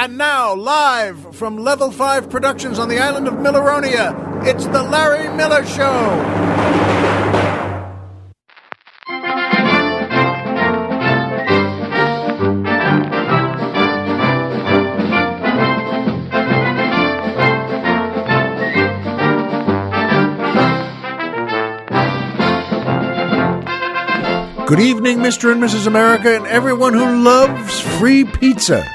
And now, live from Level 5 Productions on the island of Milleronia, it's The Larry Miller Show. Good evening, Mr. and Mrs. America, and everyone who loves free pizza.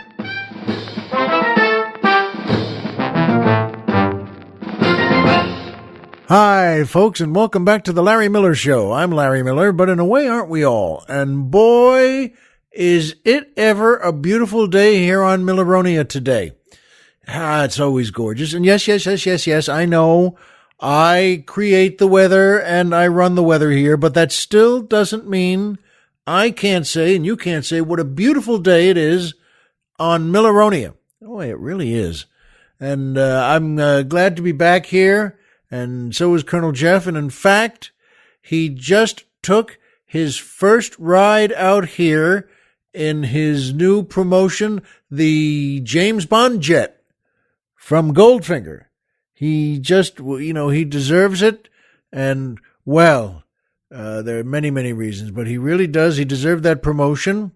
Hi, folks, and welcome back to the Larry Miller Show. I'm Larry Miller, but in a way, aren't we all? And boy, is it ever a beautiful day here on Milleronia today. It's always gorgeous. And yes, I know I create the weather and I run the weather here, but that still doesn't mean I can't say and you can't say what a beautiful day it is on Milleronia. Oh, it really is. And I'm glad to be back here, and so is Colonel Jeff. And in fact, he just took his first ride out here in his new promotion, the James Bond jet from Goldfinger. He just, he deserves it, and, well, there are many, many reasons, but he really does. He deserved that promotion.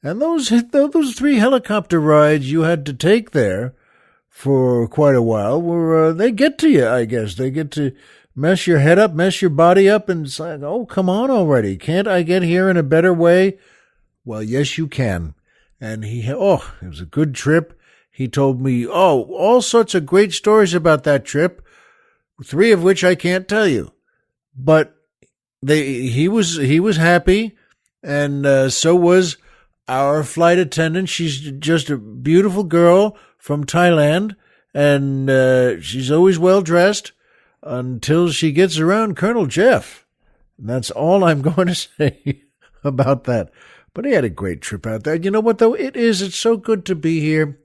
And those 3 helicopter rides you had to take there for quite a while they get to you, I guess. They get to mess your head up, mess your body up, and it's like, oh, come on already. Can't I get here in a better way? Well, yes, you can. And it was a good trip. He told me, all sorts of great stories about that trip, 3 of which I can't tell you. But he was happy, and so was our flight attendant. She's just a beautiful girl from Thailand, and she's always well dressed until she gets around Colonel Jeff. And that's all I'm going to say about that. But he had a great trip out there. You know what, though? It's so good to be here,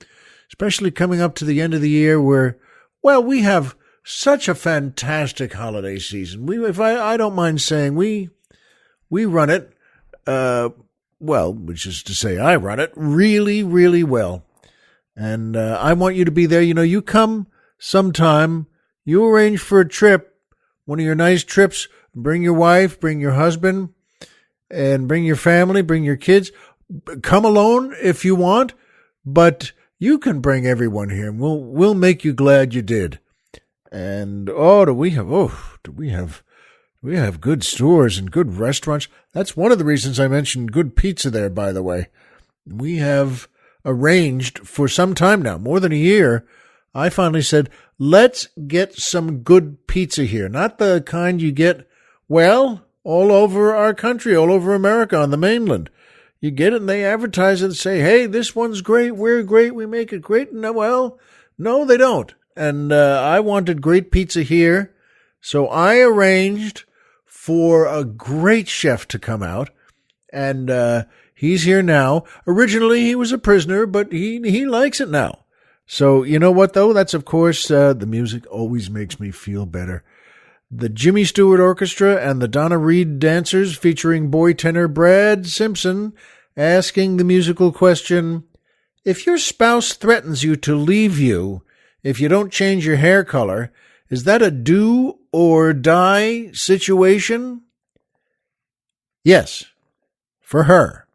especially coming up to the end of the year where, well, we have such a fantastic holiday season. I don't mind saying, we run it, which is to say I run it really, really well. And I want you to be there. You come sometime, you arrange for a trip, one of your nice trips, bring your wife, bring your husband, and bring your family, bring your kids. Come alone if you want, but you can bring everyone here, and we'll make you glad you did. And do we have good stores and good restaurants? That's one of the reasons I mentioned good pizza there, by the way. We have arranged for some time now, more than a year. I finally said, let's get some good pizza here. Not the kind you get, well, all over our country, all over America on the mainland. You get it and they advertise it and say, hey, this one's great, we're great, we make it great. No, they don't. And I wanted great pizza here, so I arranged for a great chef to come out, and he's here now. Originally, he was a prisoner, but he likes it now. So you know what, though? That's, of course, the music always makes me feel better. The Jimmy Stewart Orchestra and the Donna Reed Dancers featuring boy tenor Brad Simpson asking the musical question, if your spouse threatens you to leave you if you don't change your hair color, is that a do or die situation? Yes, for her.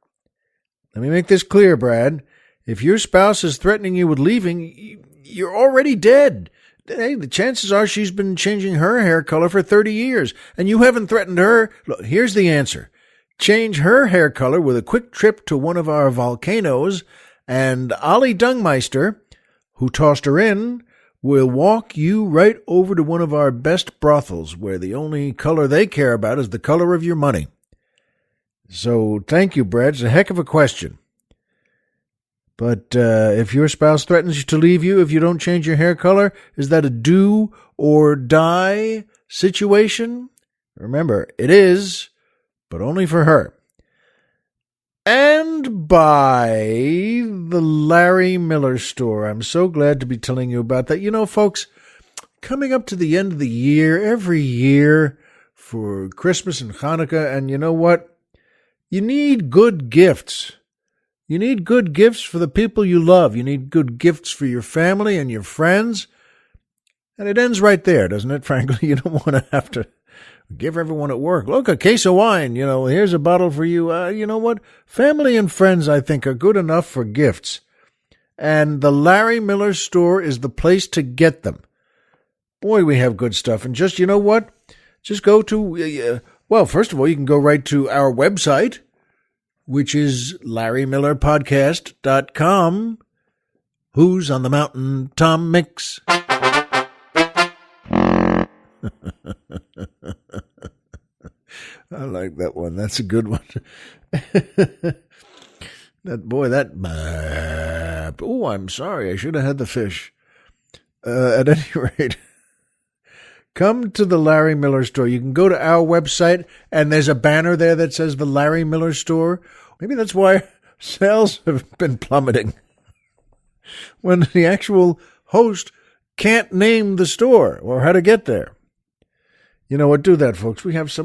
Let me make this clear, Brad. If your spouse is threatening you with leaving, you're already dead. Hey, the chances are she's been changing her hair color for 30 years, and you haven't threatened her. Look, here's the answer. Change her hair color with a quick trip to one of our volcanoes, and Ollie Dungmeister, who tossed her in, will walk you right over to one of our best brothels, where the only color they care about is the color of your money. So, thank you, Brad. It's a heck of a question. But if your spouse threatens to leave you if you don't change your hair color, is that a do or die situation? Remember, it is, but only for her. And by the Larry Miller Store. I'm so glad to be telling you about that. Folks, coming up to the end of the year, every year for Christmas and Hanukkah, and you know what? You need good gifts. You need good gifts for the people you love. You need good gifts for your family and your friends. And it ends right there, doesn't it? Frankly, you don't want to have to give everyone at work, look, a case of wine, here's a bottle for you. You know what? Family and friends, I think, are good enough for gifts. And the Larry Miller Store is the place to get them. Boy, we have good stuff. And just, you know what? Just go to, well, first of all, you can go right to our website, which is LarryMillerPodcast.com. Who's on the Mountain? Tom Mix. I like that one. That's a good one. Oh, I'm sorry. I should have had the fish. At any rate, come to the Larry Miller Store. You can go to our website, and there's a banner there that says the Larry Miller Store. Maybe that's why sales have been plummeting. When the actual host can't name the store or how to get there. You know what? Do that, folks. We have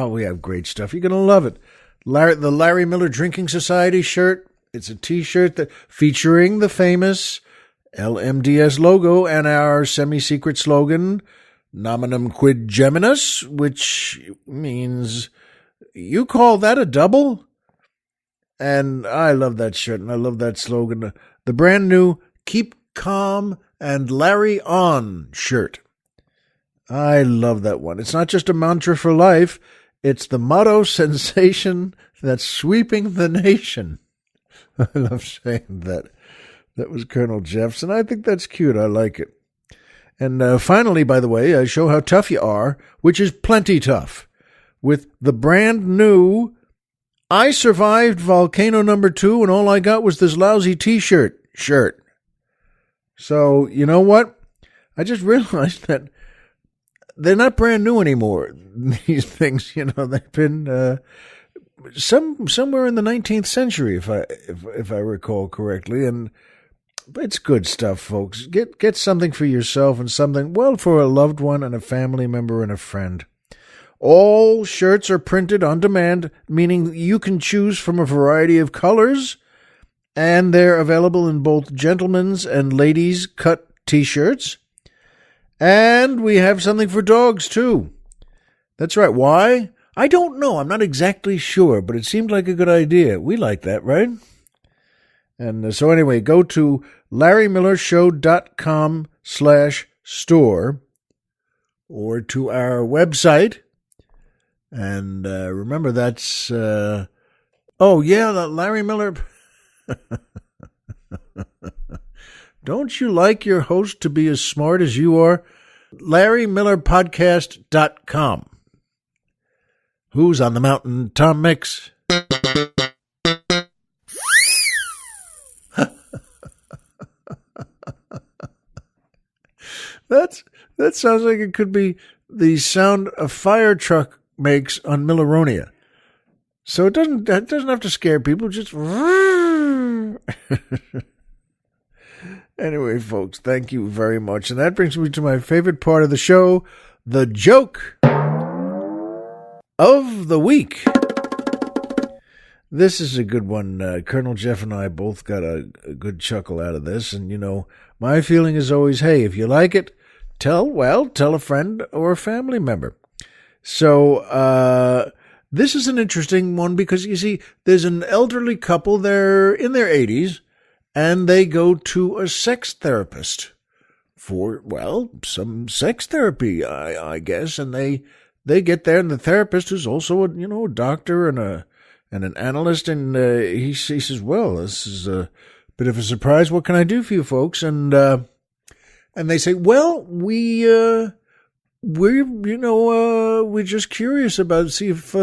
we have great stuff. You're going to love it. The Larry Miller Drinking Society shirt. It's a T-shirt that featuring the famous LMDS logo and our semi-secret slogan, Nominum Quid Geminus, which means, you call that a double? And I love that shirt, and I love that slogan. The brand new Keep Calm and Larry On shirt. I love that one. It's not just a mantra for life. It's the motto sensation that's sweeping the nation. I love saying that. That was Colonel Jeffs, and I think that's cute. I like it. And finally, by the way, I show how tough you are, which is plenty tough, with the brand new I Survived Volcano number 2, and all I got was this lousy T-shirt. So, you know what? I just realized that they're not brand new anymore. These things, they've been somewhere in the 19th century, if I recall correctly. And it's good stuff, folks. Get something for yourself and something, well, for a loved one and a family member and a friend. All shirts are printed on demand, meaning you can choose from a variety of colors, and they're available in both gentlemen's and ladies' cut T-shirts. And we have something for dogs, too. That's right. Why? I don't know. I'm not exactly sure, but it seemed like a good idea. We like that, right? And so anyway, go to LarryMillerShow.com/store or to our website. And remember, that's, the Larry Miller. Don't you like your host to be as smart as you are? LarryMillerPodcast.com. Who's on the Mountain? Tom Mix. That sounds like it could be the sound a fire truck makes on Milleronia. So it doesn't have to scare people, just Anyway, folks, thank you very much. And that brings me to my favorite part of the show, the joke of the week. This is a good one. Colonel Jeff and I both got a good chuckle out of this. And, my feeling is always, hey, if you like it, tell a friend or a family member. So this is an interesting one because, you see, there's an elderly couple. They're in their 80s, and they go to a sex therapist for, some sex therapy, I guess. And they get there, and the therapist, who's also a doctor and an analyst, and he says, well, this is a bit of a surprise. What can I do for you folks? And they say, well, we're just curious about, see if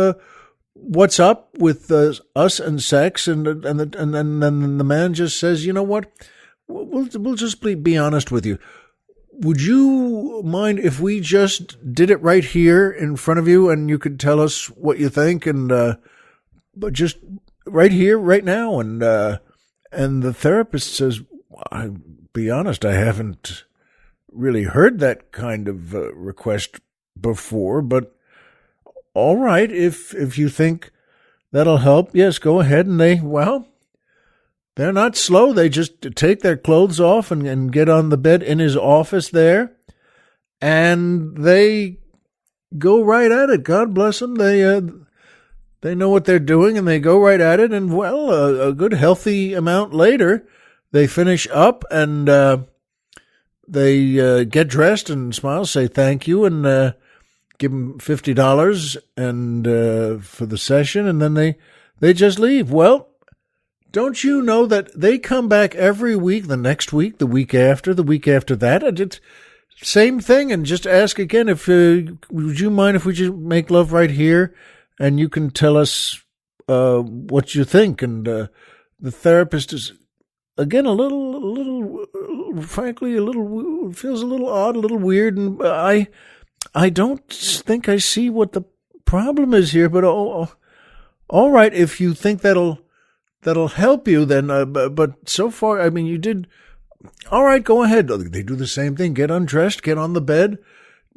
what's up with us and sex, and then the man just says, you know what, we'll just be honest with you. Would you mind if we just did it right here in front of you, and you could tell us what you think, and but just right here, right now? And the therapist says, I'll be honest, I haven't really heard that kind of request before, but all right, if you think that'll help, yes, go ahead. And They're not slow. They just take their clothes off and get on the bed in his office there, and they go right at it. God bless them. They know what they're doing, and they go right at it. And, well, a good healthy amount later, they finish up, and they get dressed and smile, say thank you, and give them $50 and for the session, and then they just leave. Well, don't you know that they come back every week, the next week, the week after that? It's same thing, and just ask again, would you mind if we just make love right here, and you can tell us what you think? And the therapist is, again, frankly, feels a little odd, a little weird, and I don't think I see what the problem is here, but all right, if you think that'll help you, then, but so far, I mean, you did, all right, go ahead. They do the same thing. Get undressed, get on the bed,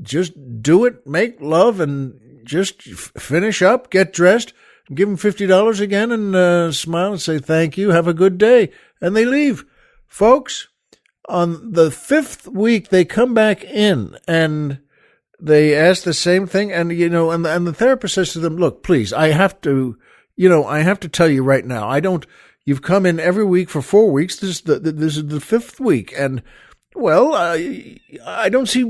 just do it, make love, and just finish up, get dressed, give them $50 again, and smile and say thank you, have a good day, and they leave. Folks, on the 5th week, they come back in, and they ask the same thing, and, and the therapist says to them, look, please, I have to tell you right now, you've come in every week for 4 weeks. This is the 5th week. And, well, I don't see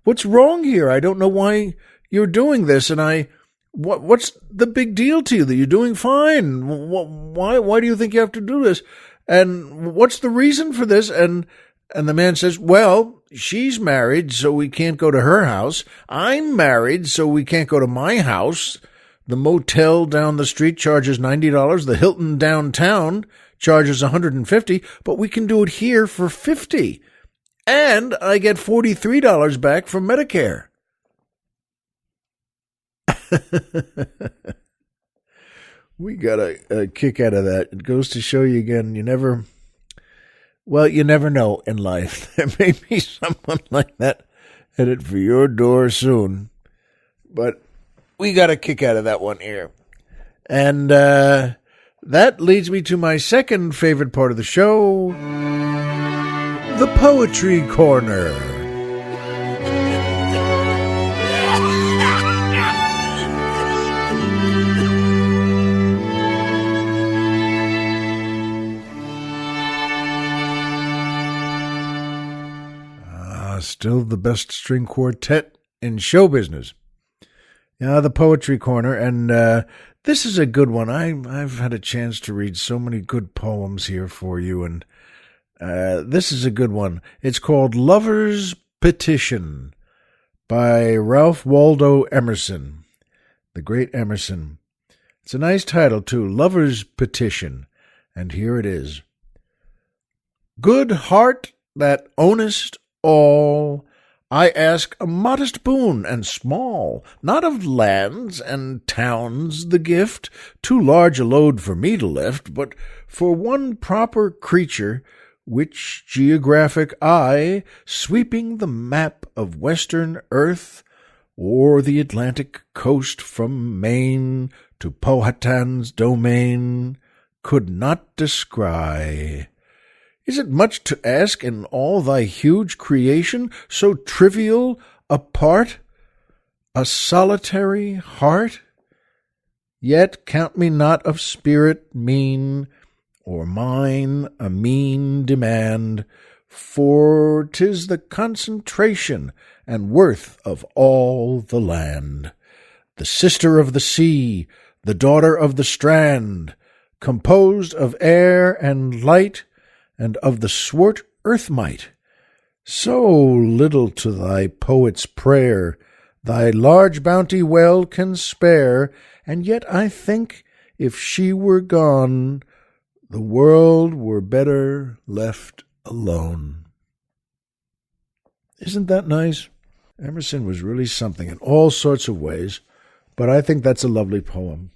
what's wrong here. I don't know why you're doing this. And what's the big deal to you that you're doing fine? Why do you think you have to do this? And what's the reason for this? And the man says, well, she's married, so we can't go to her house. I'm married, so we can't go to my house. The motel down the street charges $90. The Hilton downtown charges $150, but we can do it here for $50. And I get $43 back from Medicare. We got a kick out of that. It goes to show you again, you never know in life. There may be someone like that headed for your door soon. But we got a kick out of that one here. And that leads me to my second favorite part of the show, the Poetry Corner. Still the best string quartet in show business. The Poetry Corner, and this is a good one. I've had a chance to read so many good poems here for you, and this is a good one. It's called Lover's Petition by Ralph Waldo Emerson, the great Emerson. It's a nice title, too, Lover's Petition, and here it is. Good heart that ownest all, I ask a modest boon and small, not of lands and towns the gift, too large a load for me to lift, but for one proper creature, which geographic eye, sweeping the map of western earth, or the Atlantic coast from Maine to Powhatan's domain, could not descry. Is it much to ask in all thy huge creation, so trivial a part, a solitary heart? Yet count me not of spirit mean, or mine a mean demand, for 'tis the concentration and worth of all the land. The sister of the sea, the daughter of the strand, composed of air and light, and of the swart earth might. So little to thy poet's prayer thy large bounty well can spare, and yet I think if she were gone, the world were better left alone. Isn't that nice? Emerson was really something in all sorts of ways, but I think that's a lovely poem,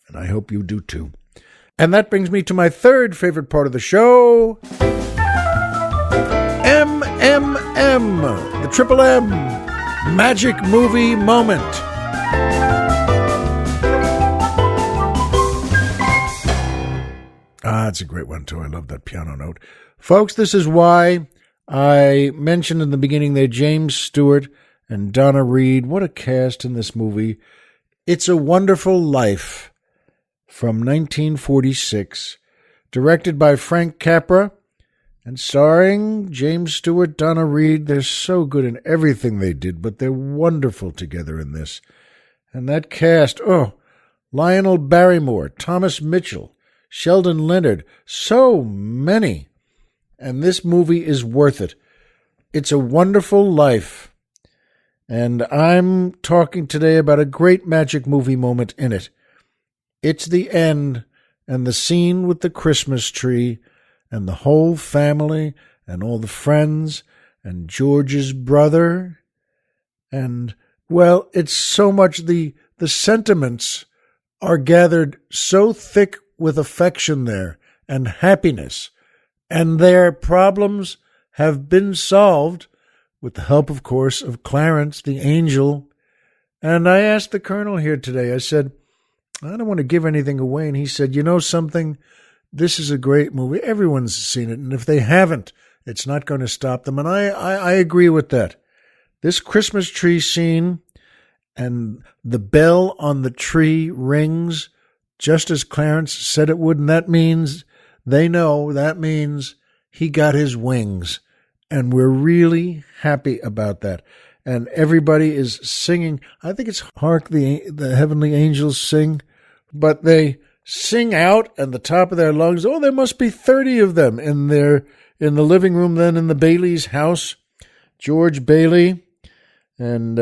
and I hope you do too. And that brings me to my third favorite part of the show, MMM, the Triple M, Magic Movie Moment. That's a great one, too. I love that piano note. Folks, this is why I mentioned in the beginning there James Stewart and Donna Reed. What a cast in this movie. It's a Wonderful Life from 1946, directed by Frank Capra and starring James Stewart, Donna Reed. They're so good in everything they did, but they're wonderful together in this. And that cast, Lionel Barrymore, Thomas Mitchell, Sheldon Leonard, so many. And this movie is worth it. It's a Wonderful Life. And I'm talking today about a great magic movie moment in it. It's the end and the scene with the Christmas tree and the whole family and all the friends and George's brother. And, well, it's so much the sentiments are gathered so thick with affection there and happiness, and their problems have been solved with the help, of course, of Clarence, the angel. And I asked the Colonel here today, I said, I don't want to give anything away. And he said, you know something? This is a great movie. Everyone's seen it. And if they haven't, it's not going to stop them. And I agree with that. This Christmas tree scene and the bell on the tree rings just as Clarence said it would. And that means they know that means he got his wings. And we're really happy about that. And everybody is singing. I think it's Hark the Heavenly Angels Sing. But they sing out at the top of their lungs. Oh, there must be 30 of them in the living room then in the Bailey's house. George Bailey and,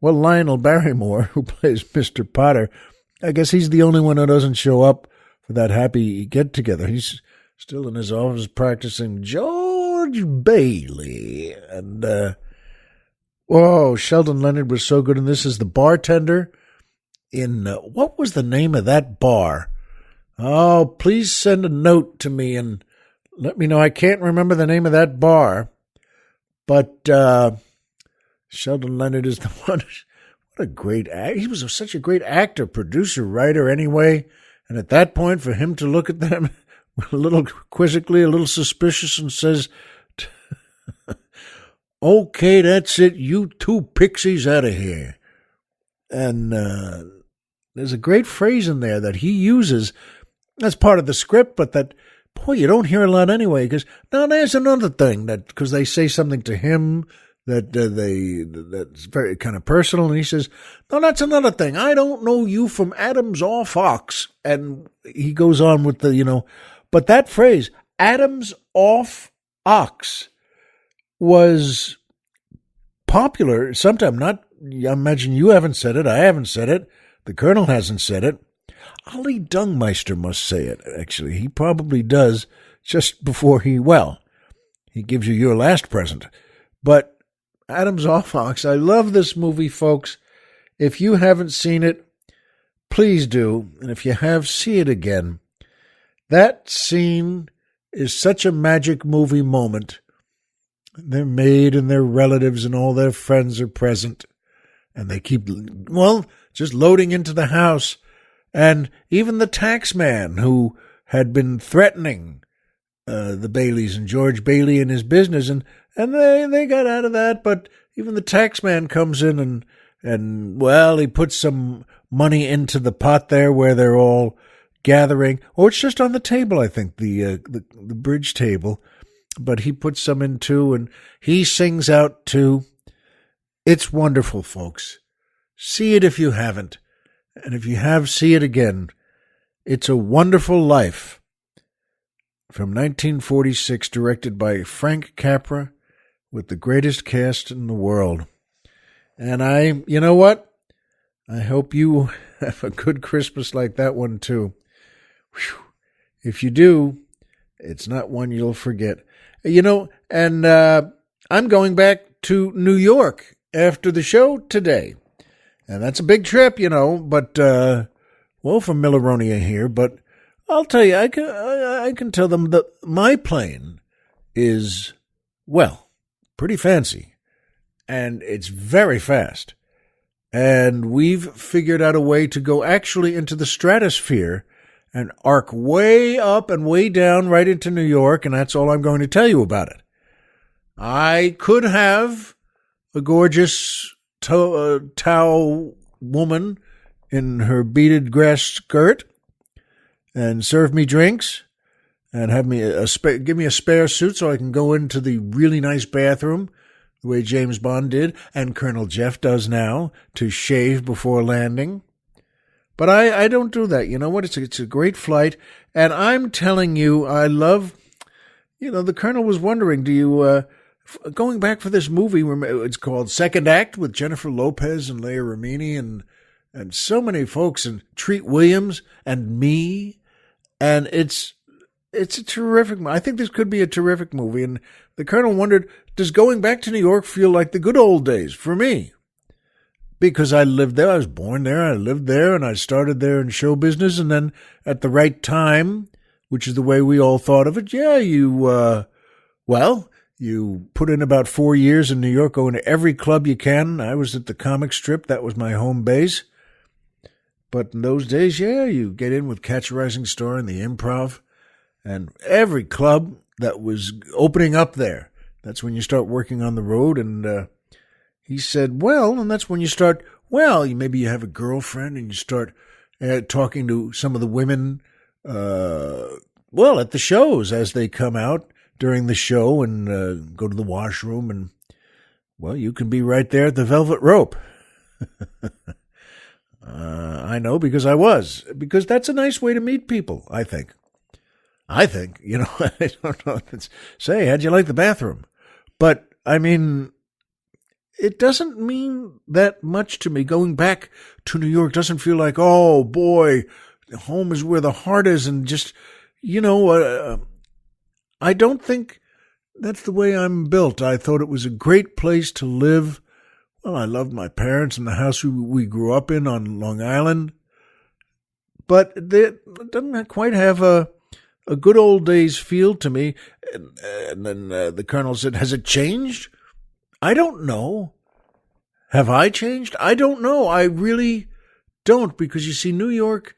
Lionel Barrymore, who plays Mr. Potter. I guess he's the only one who doesn't show up for that happy get-together. He's still in his office practicing George Bailey. And, Sheldon Leonard was so good in this as the bartender in, what was the name of that bar? Oh, please send a note to me and let me know. I can't remember the name of that bar, but Sheldon Leonard is the one. What a great actor. He was such a great actor, producer, writer anyway. And at that point, for him to look at them a little quizzically, a little suspicious and says, okay, that's it. You two pixies out of here. And there's a great phrase in there that he uses. That's part of the script, but that, boy, you don't hear a lot anyway. Because now there's another thing that, because they say something to him that's very kind of personal, and he says, no, that's another thing. I don't know you from Adams or Fox. And he goes on with but that phrase, Adams off ox, was popular sometime. Not, I imagine you haven't said it. I haven't said it. The Colonel hasn't said it. Ollie Dungmeister must say it, actually. He probably does just before he gives you your last present. But Adams off ox, I love this movie, folks. If you haven't seen it, please do. And if you have, see it again. That scene is such a magic movie moment. Their maid and their relatives and all their friends are present. And they keep, just loading into the house. And even the tax man who had been threatening the Baileys and George Bailey and his business. And they got out of that. But even the tax man comes in and he puts some money into the pot there where they're all gathering. Or it's just on the table, I think, the bridge table. But he puts some in too, and he sings out too. It's wonderful, folks. See it if you haven't. And if you have, see it again. It's a Wonderful Life from 1946, directed by Frank Capra, with the greatest cast in the world. And you know what? I hope you have a good Christmas like that one too. Whew. If you do, it's not one you'll forget. And I'm going back to New York after the show today. And that's a big trip, but, from Milleronia here. But I'll tell you, I can tell them that my plane is, pretty fancy. And it's very fast. And we've figured out a way to go actually into the stratosphere and arc way up and way down right into New York, and that's all I'm going to tell you about it. I could have a gorgeous Tao woman in her beaded grass skirt and serve me drinks and have me give me a spare suit so I can go into the really nice bathroom the way James Bond did and Colonel Jeff does now to shave before landing. But I don't do that. You know what? It's a great flight. And I'm telling you, I love, the Colonel was wondering, do you, going back for this movie, it's called Second Act with Jennifer Lopez and Leah Remini and so many folks and Treat Williams and me. And it's a terrific movie. I think this could be a terrific movie. And the Colonel wondered, does going back to New York feel like the good old days for me? Because I lived there. I was born there. I lived there, and I started there in show business. And then at the right time, which is the way we all thought of it, you put in about 4 years in New York, going to every club you can. I was at the comic strip. That was my home base. But in those days, you get in with Catch a Rising Star and the Improv, and every club that was opening up there. That's when you start working on the road. And he said, and that's when you start, maybe you have a girlfriend and you start talking to some of the women, at the shows as they come out during the show and go to the washroom. And, you can be right there at the velvet rope. I know because I was. Because that's a nice way to meet people, I think. I don't know. Say, how'd you like the bathroom? But, it doesn't mean that much to me. Going back to New York doesn't feel like, oh, boy, home is where the heart is. And just, I don't think that's the way I'm built. I thought it was a great place to live. Well, I loved my parents and the house we grew up in on Long Island. But it doesn't quite have a good old days feel to me. And then the Colonel said, has it changed? I don't know. Have I changed? I don't know. I really don't, because you see, New York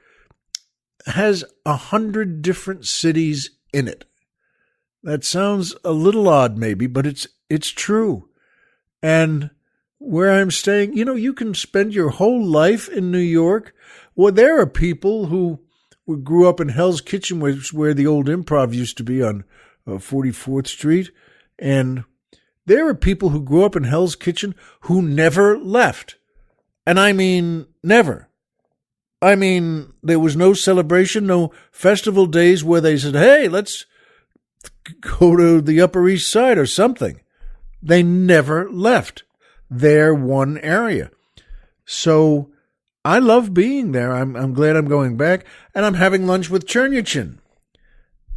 has 100 different cities in it. That sounds a little odd maybe, but it's true. And where I'm staying, you can spend your whole life in New York. Well, there are people who grew up in Hell's Kitchen, which is where the old Improv used to be on 44th Street. And there are people who grew up in Hell's Kitchen who never left. And I mean, never. I mean, there was no celebration, no festival days where they said, hey, let's go to the Upper East Side or something. They never left their one area. So I love being there. I'm glad I'm going back. And I'm having lunch with Chernyachin.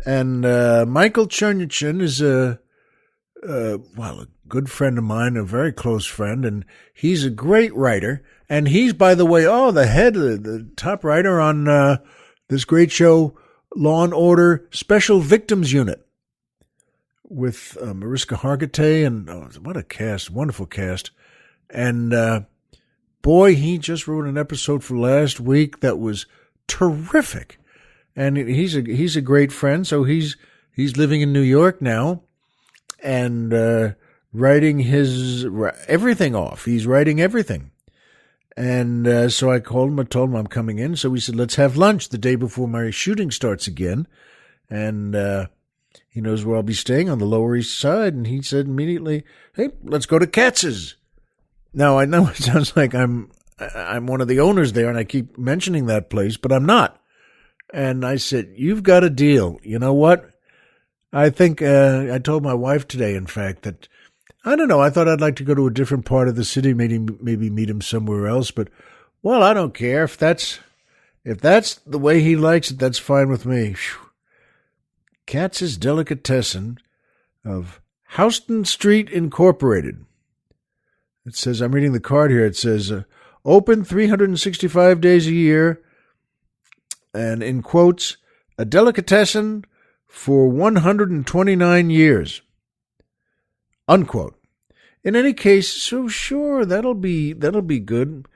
And Michael Chernyachin is a good friend of mine, a very close friend, and he's a great writer. And he's, by the way, the top writer on this great show, Law and Order Special Victims Unit, with Mariska Hargitay, and what a cast, wonderful cast. And he just wrote an episode for last week that was terrific. And he's a great friend, so he's living in New York now. And writing everything off. He's writing everything. And so I called him. I told him I'm coming in. So we said, let's have lunch the day before my shooting starts again. And he knows where I'll be staying on the Lower East Side. And he said immediately, hey, let's go to Katz's. Now, I know it sounds like I'm one of the owners there, and I keep mentioning that place, but I'm not. And I said, you've got a deal. You know what? I think I told my wife today, in fact, that, I don't know, I thought I'd like to go to a different part of the city, maybe meet him somewhere else. But, I don't care. If that's the way he likes it, that's fine with me. Whew. Katz's Delicatessen of Houston Street Incorporated. It says, I'm reading the card here, it says, open 365 days a year, and in quotes, a delicatessen for 129 years, unquote. In any case, so sure, that'll be good.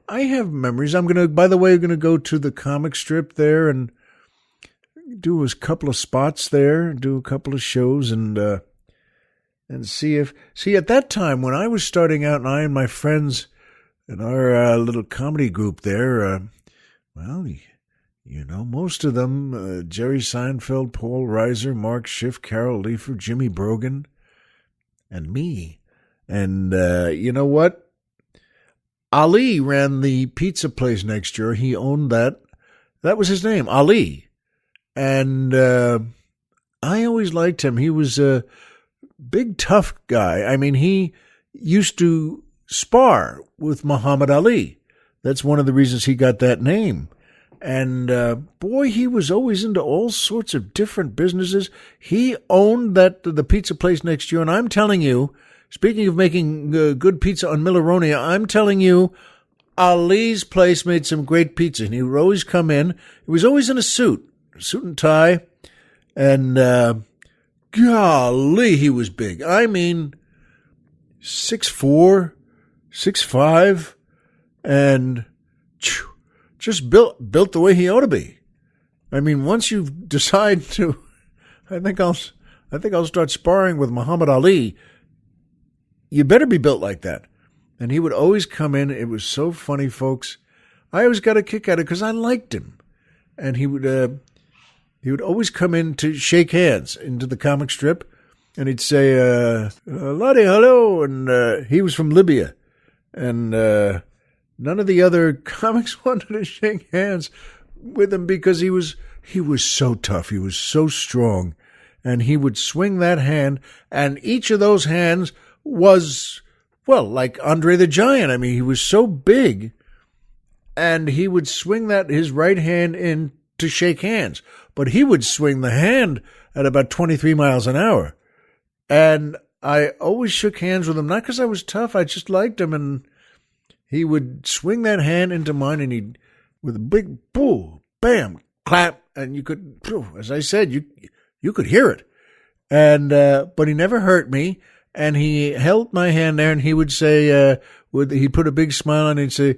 I have memories. By the way, I'm going to go to the comic strip there, and do a couple of spots there, do a couple of shows, and see at that time when I was starting out, and I and my friends in our little comedy group there, most of them, Jerry Seinfeld, Paul Reiser, Mark Schiff, Carol Leifer, Jimmy Brogan, and me. And you know what? Ali ran the pizza place next door. He owned that. That was his name, Ali. And I always liked him. He was a big, tough guy. I mean, he used to spar with Muhammad Ali. That's one of the reasons he got that name. And boy, he was always into all sorts of different businesses. He owned the pizza place next door. And I'm telling you, speaking of making good pizza on Milleronia, I'm telling you, Ali's place made some great pizza. And he would always come in. He was always in a suit and tie. And golly, he was big. I mean, 6'4", 6'5", and just built the way he ought to be. I mean, once you decide to, I think I'll start sparring with Muhammad Ali. You better be built like that. And he would always come in. It was so funny, folks. I always got a kick out of it because I liked him. And he would always come in to shake hands into the comic strip. And he'd say, Lottie, hello. And he was from Libya. And none of the other comics wanted to shake hands with him because he was so tough. He was so strong. And he would swing that hand. And each of those hands was, well, like Andre the Giant. I mean, he was so big. And he would swing his right hand in to shake hands. But he would swing the hand at about 23 miles an hour. And I always shook hands with him, not because I was tough. I just liked him. And he would swing that hand into mine, and he'd, with a big boo, bam, clap. And you could, as I said, you could hear it. And, but he never hurt me. And he held my hand there, and he would say, he'd put a big smile on, and he'd say,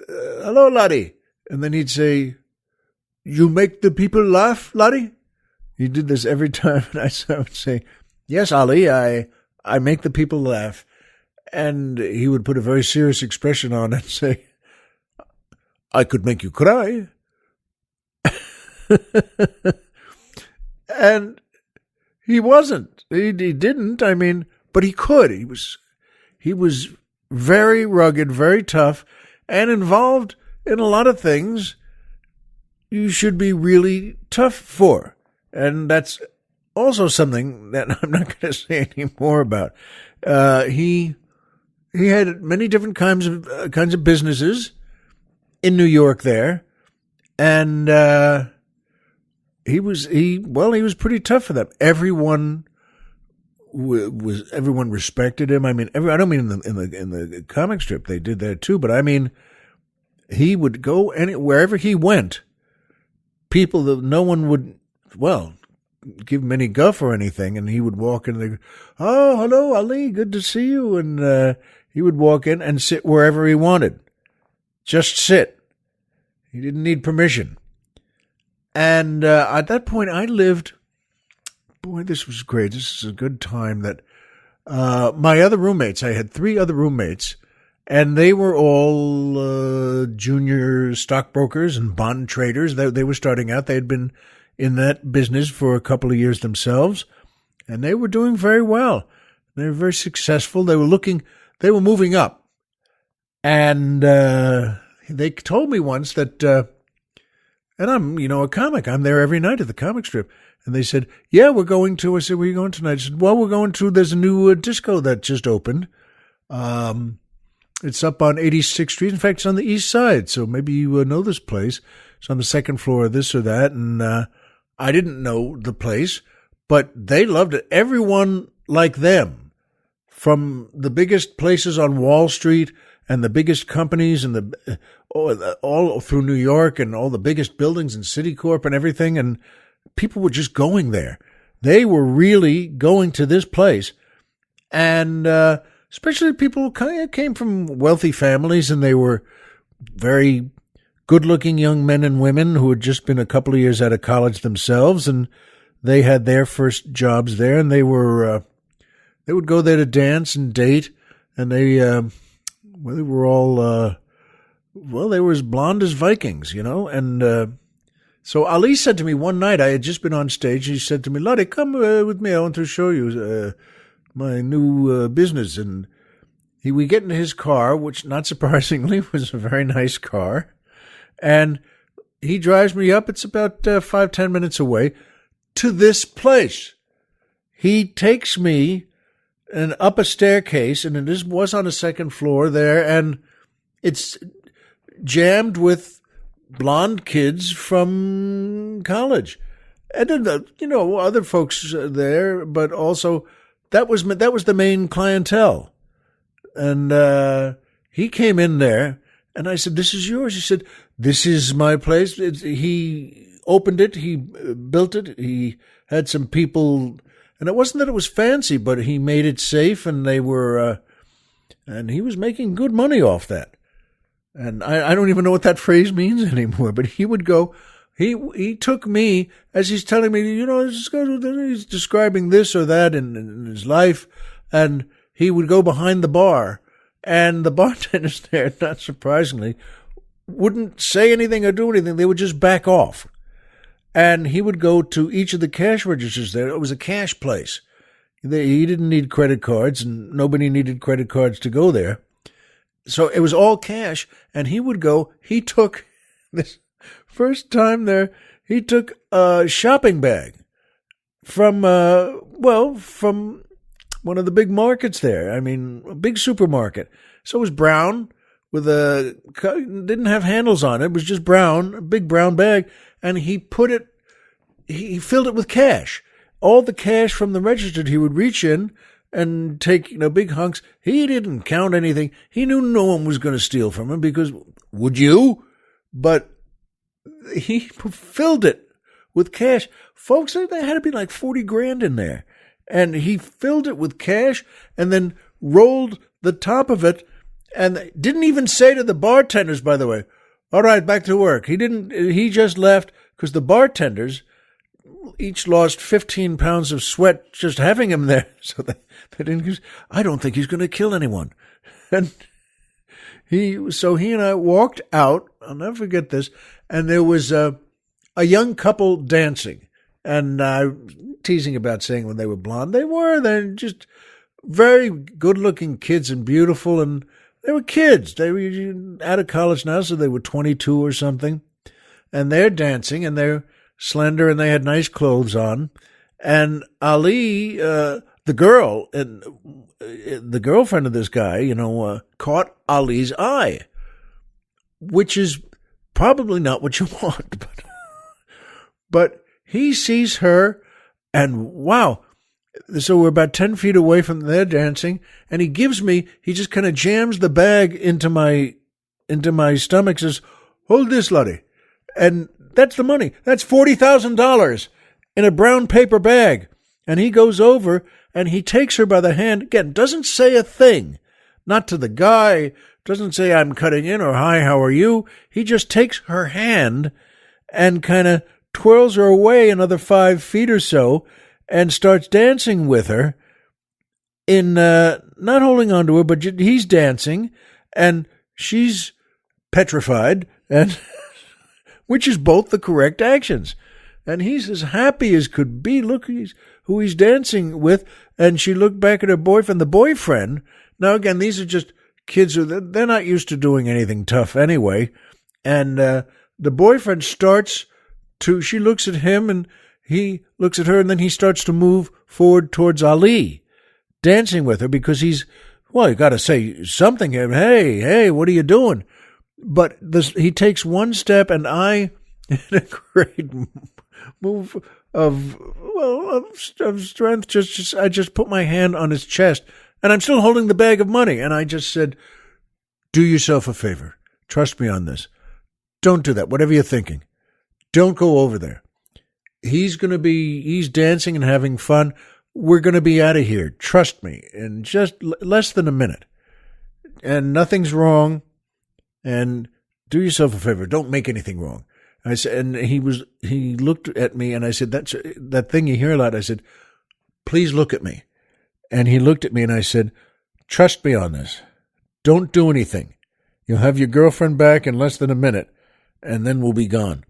hello, Lottie. And then he'd say, you make the people laugh, Lottie? He did this every time, and I would say, yes, Ali, I make the people laugh. And he would put a very serious expression on and say, I could make you cry. And he wasn't. He didn't. I mean, but he could. He was very rugged, very tough, and involved in a lot of things you should be really tough for. And that's also something that I'm not going to say any more about. He had many different kinds of businesses in New York there, and he was pretty tough for them. Everyone respected him. I mean, I don't mean in the comic strip they did that too, but I mean, he would go wherever he went. People that no one would, give him any guff or anything, and he would walk in and oh, hello, Ali, good to see you. And he would walk in and sit wherever he wanted. Just sit. He didn't need permission. And at that point, I lived, boy, this was great. This is a good time that my other roommates, I had 3 other roommates, and they were all junior stockbrokers and bond traders. They were starting out. They had been in that business for a couple of years themselves, and they were doing very well. They were very successful. They were moving up. And they told me once that, and I'm, a comic. I'm there every night at the comic strip. And they said, yeah, we're going to. I said, where are you going tonight? I said, well, we're going to, there's a new disco that just opened. It's up on 86th Street. In fact, it's on the east side, so maybe you know this place. It's on the second floor of this or that, and I didn't know the place, but they loved it. Everyone like them, from the biggest places on Wall Street and the biggest companies and all through New York and all the biggest buildings and Citicorp and everything, and people were just going there. They were really going to this place, and especially people who kind of came from wealthy families, and they were very good-looking young men and women who had just been a couple of years out of college themselves, and they had their first jobs there, and they would go there to dance and date, and they were all they were as blonde as Vikings, and so Ali said to me one night, I had just been on stage, and he said to me, "Lottie, come with me, I want to show you my new business," and we get into his car, which not surprisingly was a very nice car, and he drives me up. It's about 5-10 minutes away to this place. He takes me and up a staircase, and it was on a second floor there, and it's jammed with blonde kids from college, and then other folks there, but also that was the main clientele. And he came in there, and I said, "This is yours." He said, "This is my place." He opened it, he built it, he had some people, and it wasn't that it was fancy, but he made it safe, and they were, and he was making good money off that. And I don't even know what that phrase means anymore, but he would go, he took me, as he's telling me, he's describing this or that in his life, and he would go behind the bar, and the bartenders there, not surprisingly, wouldn't say anything or do anything. They would just back off. And he would go to each of the cash registers there. It was a cash place. He didn't need credit cards, and nobody needed credit cards to go there. So it was all cash, and he would go, he took, this first time there, he took a shopping bag from one of the big markets there. I mean, a big supermarket. So it was brown, didn't have handles on it. It was just brown, a big brown bag. And he filled it with cash. All the cash from the register, he would reach in and take, big hunks. He didn't count anything. He knew no one was going to steal from him because, would you? But he filled it with cash. Folks, there had to be like 40 grand in there. And he filled it with cash and then rolled the top of it and didn't even say to the bartenders, by the way, "All right, back to work." He just left because the bartenders each lost 15 pounds of sweat just having him there. So they didn't, I don't think he's going to kill anyone. And he and I walked out, I'll never forget this, and there was a young couple dancing. And teasing about saying when they were blonde. They're just very good-looking kids and beautiful, and they were kids. They were out of college now, so they were 22 or something. And they're dancing, and they're slender, and they had nice clothes on. And Ali, the girl, and the girlfriend of this guy, caught Ali's eye, which is probably not what you want. But he sees her, and wow. So we're about 10 feet away from there dancing, and he just kind of jams the bag into my stomach, says, "Hold this, Lottie." And that's the money. That's $40,000 in a brown paper bag. And he goes over, and he takes her by the hand, again, doesn't say a thing, not to the guy, doesn't say, "I'm cutting in," or "Hi, how are you?" He just takes her hand and kind of twirls her away another 5 feet or so and starts dancing with her not holding on to her, but he's dancing and she's petrified, and which is both the correct actions. And he's as happy as could be. Look who he's dancing with. And she looked back at her boyfriend. The boyfriend, now again, these are just kids they're not used to doing anything tough anyway. And the boyfriend she looks at him and he looks at her, and then he starts to move forward towards Ali, dancing with her because you got to say something. Hey, what are you doing? But he takes one step, and I, in a great move of strength, I just put my hand on his chest, and I'm still holding the bag of money, and I just said, "Do yourself a favor. Trust me on this. Don't do that, whatever you're thinking. Don't go over there. He's dancing and having fun. We're going to be out of here. Trust me." In just less than a minute. And nothing's wrong. And do yourself a favor. Don't make anything wrong. I said, and he looked at me, and I said, that's that thing you hear a lot. I said, please look at me. And he looked at me, and I said, trust me on this. Don't do anything. You'll have your girlfriend back in less than a minute, and then we'll be gone.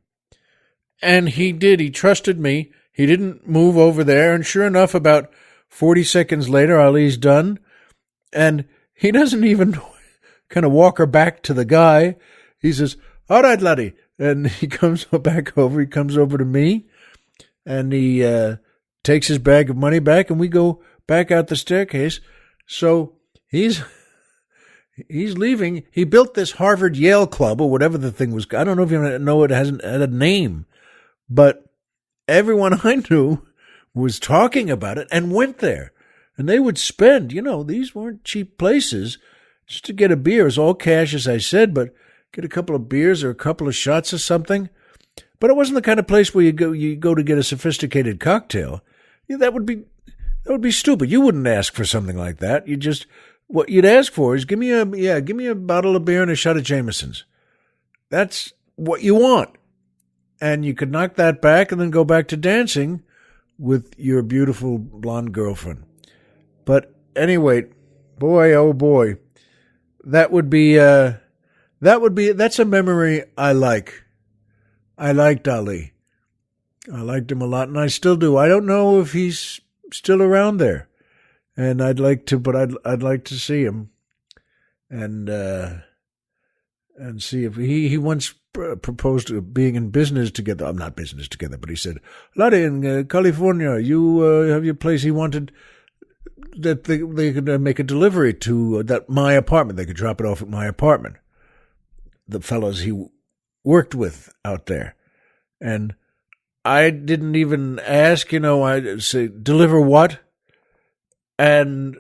And he did. He trusted me. He didn't move over there. And sure enough, about 40 seconds later, Ali's done. And he doesn't even kind of walk her back to the guy. He says, all right, laddie. And he comes back over. He comes over to me, and he takes his bag of money back, and we go back out the staircase. So he's leaving. He built this Harvard-Yale club, or whatever the thing was. I don't know if you know it hasn't had a name, but everyone I knew was talking about it and went there. And they would spend, these weren't cheap places, just to get a beer. It was all cash, as I said, but get a couple of beers or a couple of shots or something. But it wasn't the kind of place where you go to get a sophisticated cocktail. That would be stupid. You wouldn't ask for something like that. What you'd ask for is give me a bottle of beer and a shot of Jameson's. That's what you want. And you could knock that back and then go back to dancing with your beautiful blonde girlfriend. But anyway, boy, oh boy, that's a memory I like. I liked Ali. I liked him a lot, and I still do. I don't know if he's still around there, and I'd like to see him, and see if he once proposed to being in business together. I'm not business together, but he said, "Laddie, in California, you have your place." He wanted that they could make a delivery to my apartment. They could drop it off at my apartment. The fellows he worked with out there, and I didn't even ask. I say, deliver what? And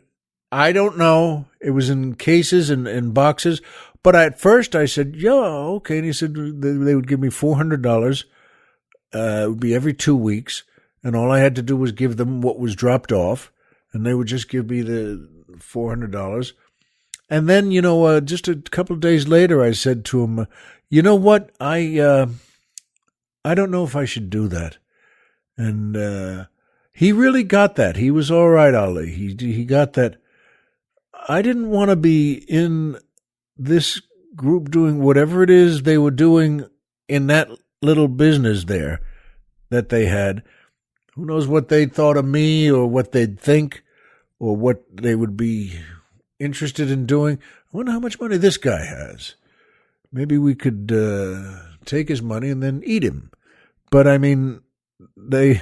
I don't know. It was in cases and in boxes. But at first I said, yeah, okay. And he said they would give me $400. It would be every 2 weeks. And all I had to do was give them what was dropped off. And they would just give me the $400. And then, just a couple of days later, I said to him, you know what? I don't know if I should do that. And he really got that. He was all right, Ali. He got that. I didn't want to be in this group doing whatever it is they were doing in that little business there that they had. Who knows what they thought of me or what they'd think or what they would be interested in doing. I wonder how much money this guy has. Maybe we could take his money and then eat him. But I mean, that's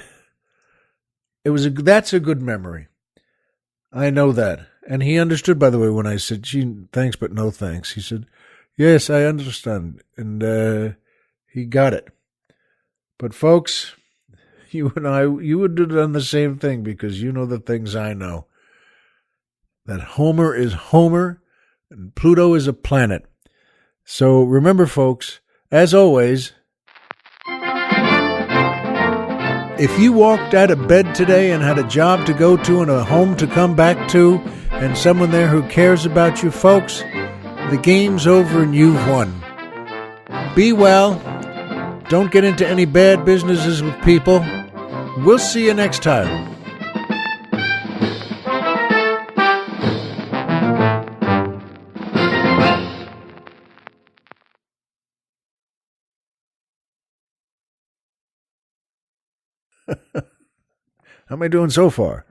a good memory. I know that. And he understood, by the way, when I said, gee, thanks, but no thanks. He said, yes, I understand. And he got it. But folks, you and I, you would have done the same thing because you know the things I know. That Homer is Homer and Pluto is a planet. So remember, folks, as always, if you walked out of bed today and had a job to go to and a home to come back to and someone there who cares about you, folks, the game's over and you've won. Be well. Don't get into any bad businesses with people. We'll see you next time. How am I doing so far?